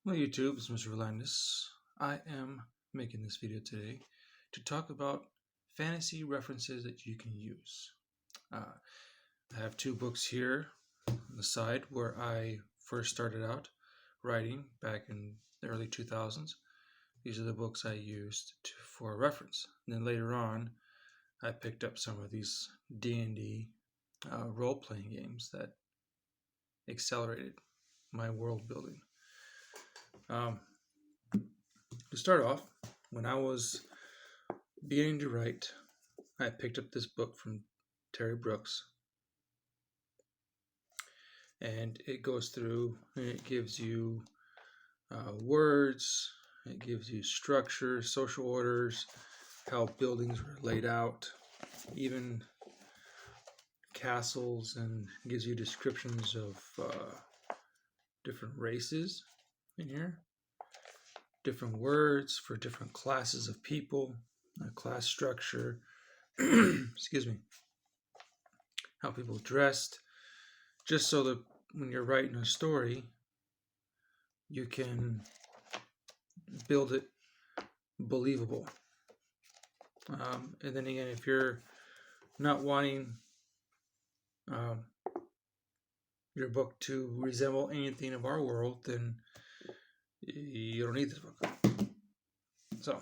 Hello YouTube, it's Mr. Relandis. I am making this video today to talk about fantasy references that you can use. I have two books here on the side where I first started out writing back in the early 2000s. These are the books I used for reference. And then later on, I picked up some of these D&D role-playing games that accelerated my world building. To start off, when I was beginning to write, I picked up this book from Terry Brooks, and it goes through and it gives you words, it gives you structure, social orders, how buildings were laid out, even castles, and gives you descriptions of different races in here. Different words for different classes of people, class structure, excuse me, how people dressed, just so that when you're writing a story, you can build it believable. And then again, if you're not wanting your book to resemble anything of our world, then you don't need this book. So,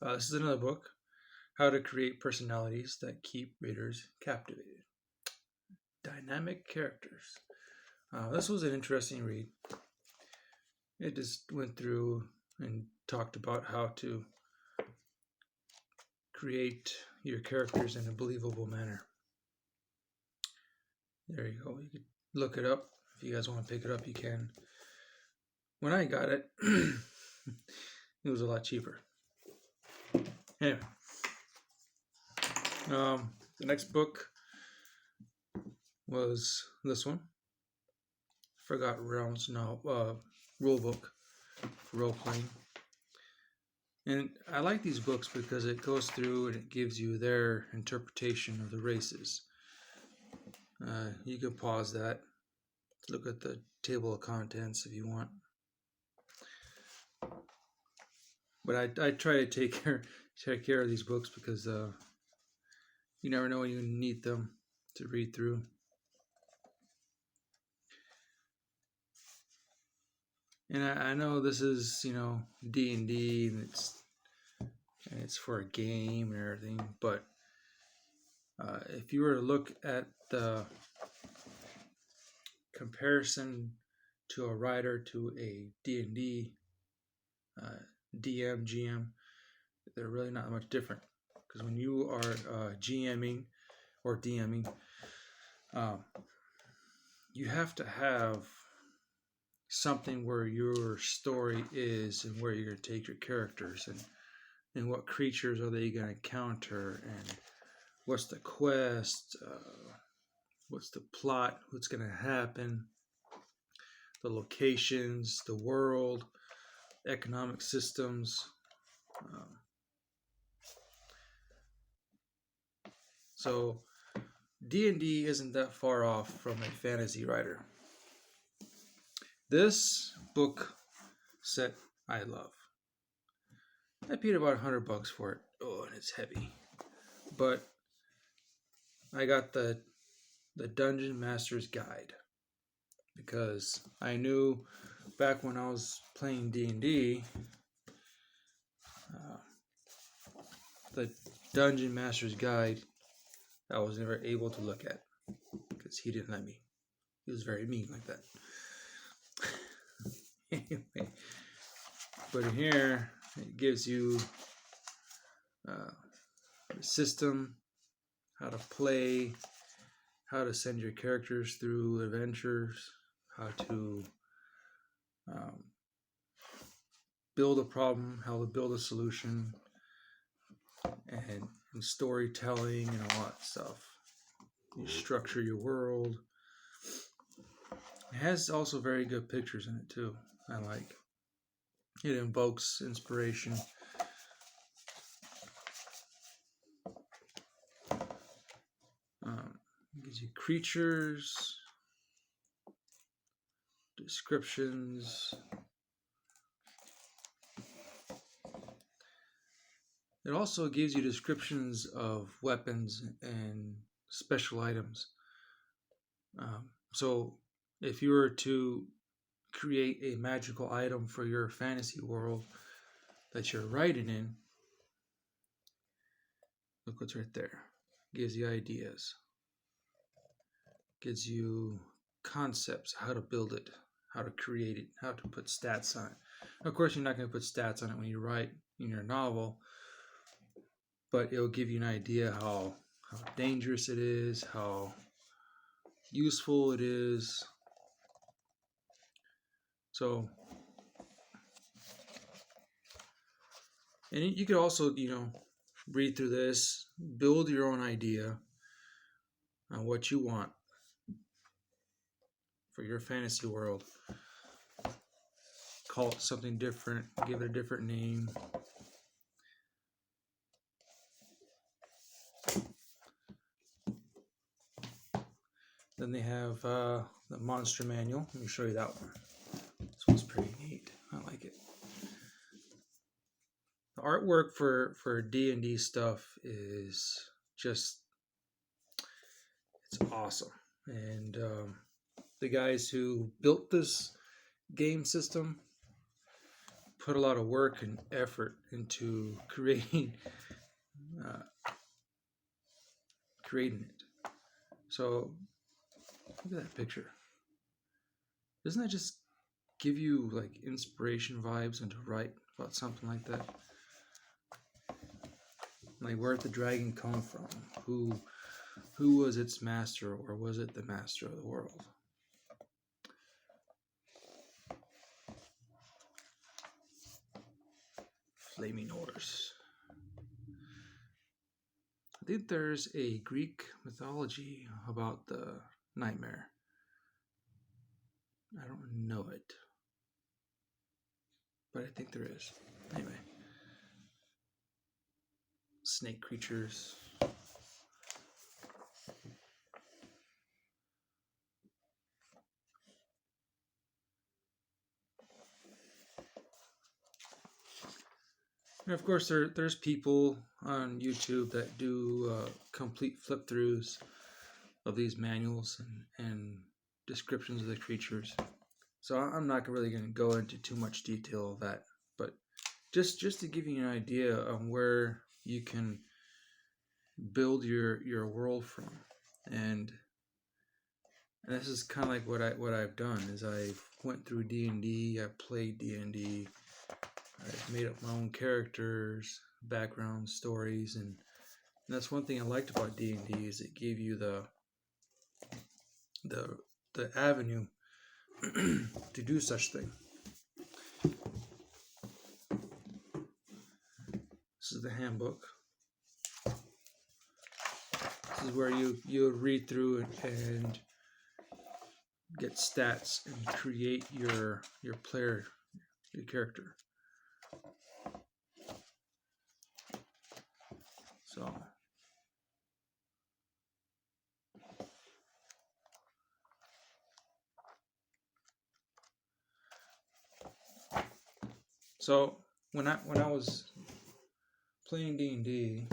this is another book, How to Create Personalities That Keep Readers Captivated. Dynamic characters. This was an interesting read. It just went through and talked about how to create your characters in a believable manner. There you go. You could look it up. If you guys want to pick it up, you can. When I got it, it was a lot cheaper. Anyway, the next book was this one, Forgotten Realms rule book for role playing. And I like these books because it goes through and it gives you their interpretation of the races. You can pause that, look at the table of contents if you want. But I try to take care of these books because you never know when you need them to read through. And I know this is, D&D, and it's for a game and everything, but if you were to look at the comparison to a writer to a D&D DM, GM, they're really not much different. Because when you are GMing or DMing, you have to have something where your story is and where you're going to take your characters and what creatures are they going to encounter and what's the quest, what's the plot, what's going to happen, the locations, the world, economic systems. So D&D isn't that far off from a fantasy writer. This book set I love. I paid about $100 for it. Oh, and it's heavy. But I got the Dungeon Master's Guide because I knew back when I was playing D&D, the Dungeon Master's Guide I was never able to look at because he didn't let me. He was very mean like that. Anyway, but in here it gives you the system, how to play, how to send your characters through adventures, how to build a problem, how to build a solution, and storytelling and all that stuff. You structure your world. It has also very good pictures in it too. I like. It invokes inspiration. It gives you creatures, descriptions. It also gives you descriptions of weapons and special items. So if you were to create a magical item for your fantasy world that you're writing in, look what's right there. Gives you ideas. Gives you concepts, how to build it, how to create it, how to put stats on it. Of course, you're not going to put stats on it when you write in your novel, but it'll give you an idea how dangerous it is, how useful it is. So, and you could also, read through this, build your own idea on what you want for your fantasy world. Call it something different, give it a different name. Then they have the monster manual. Let me show you that one. This one's pretty neat. I like it. The artwork for D&D stuff is just, it's awesome. And the guys who built this game system put a lot of work and effort into creating it. So look at that picture. Doesn't that just give you like inspiration vibes and to write about something like that? Like, where'd the dragon come from? Who was its master, or was it the master of the world? Flaming horse. I think there's a Greek mythology about the nightmare. I don't know it, but I think there is. Anyway, snake creatures. And of course, there's people on YouTube that do complete flip throughs of these manuals and descriptions of the creatures. So I'm not really going to go into too much detail of that, but just to give you an idea of where you can build your world from, and this is kind of like what I've done is I went through D&D, I played D&D, I've made up my own characters, background stories, and that's one thing I liked about D&D is it gave you the avenue to do such thing. This is the handbook. This is where you read through and get stats and create your player, your character. So when I was playing D&D,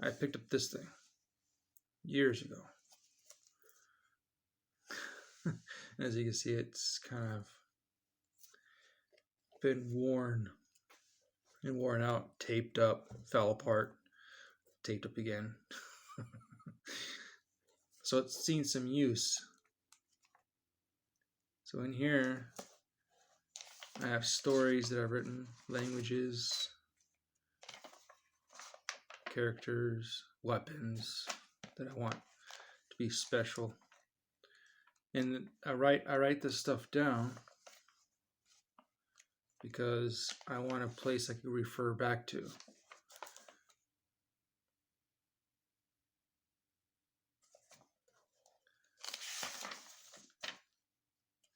I picked up this thing years ago. As you can see, it's kind of been worn out, taped up, fell apart, taped up again. So it's seen some use. So in here, I have stories that I've written, languages, characters, weapons that I want to be special. And I write this stuff down because I want a place I can refer back to.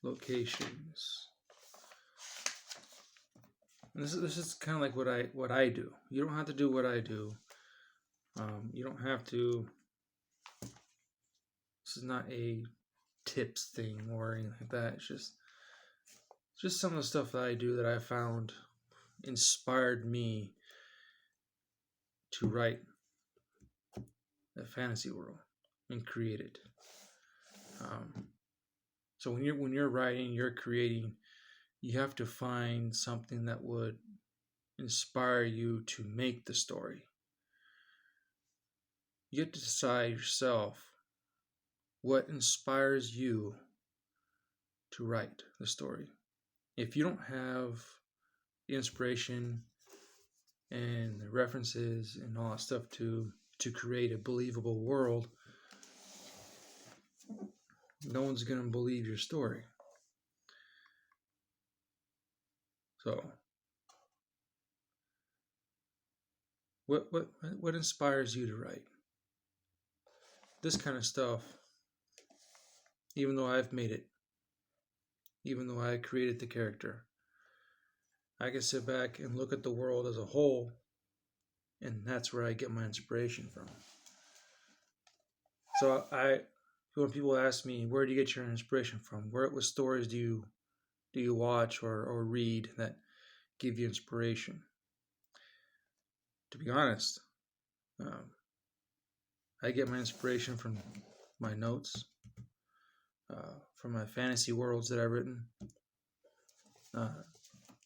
Locations. And this is kind of like what I do. You don't have to do what I do. You don't have to This is not a tips thing or anything like that. It's just some of the stuff that I do that I found inspired me to write a fantasy world and create it. So when you're writing, you're creating, you have to find something that would inspire you to make the story. You have to decide yourself what inspires you to write the story. If you don't have the inspiration and the references and all that stuff to create a believable world, no one's going to believe your story. So what inspires you to write? This kind of stuff, even though I've made it, even though I created the character, I can sit back and look at the world as a whole, and that's where I get my inspiration from. So when people ask me, where do you get your inspiration from? What stories do you watch or read that give you inspiration? To be honest, I get my inspiration from my notes, from my fantasy worlds that I've written,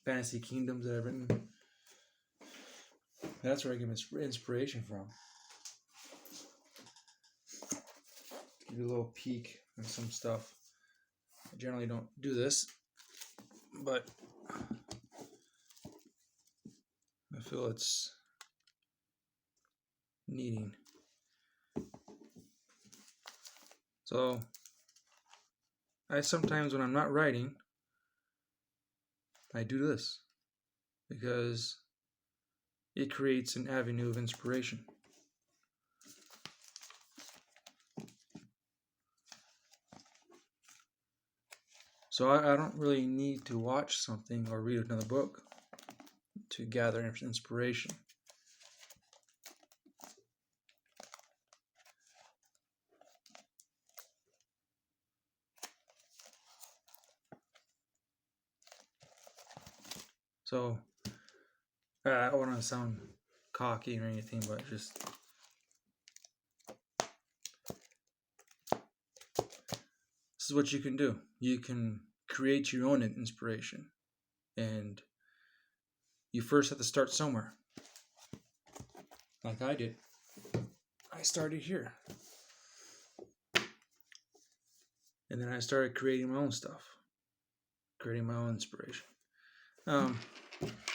fantasy kingdoms that I've written. That's where I get inspiration from. Give you a little peek on some stuff. I generally don't do this, but I feel it's needing. So I sometimes, when I'm not writing, I do this because it creates an avenue of inspiration. So I don't really need to watch something or read another book to gather inspiration. So I don't want to sound cocky or anything, but just this is what you can do. You can create your own inspiration, and you first have to start somewhere. Like I did. I started here. And then I started creating my own stuff, creating my own inspiration.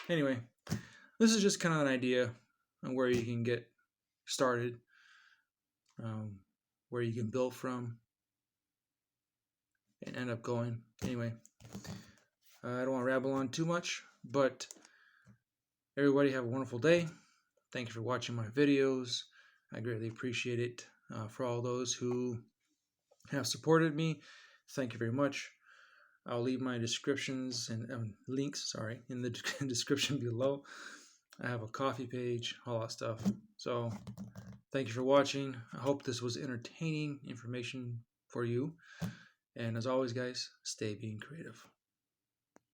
Anyway, this is just kind of an idea on where you can get started, where you can build from, and end up going. Anyway, I don't want to rabble on too much, but everybody have a wonderful day. Thank you for watching my videos. I greatly appreciate it. For all those who have supported me, thank you very much. I'll leave my descriptions and links, in the description below. I have a coffee page, all that stuff. So thank you for watching. I hope this was entertaining information for you. And as always, guys, stay being creative.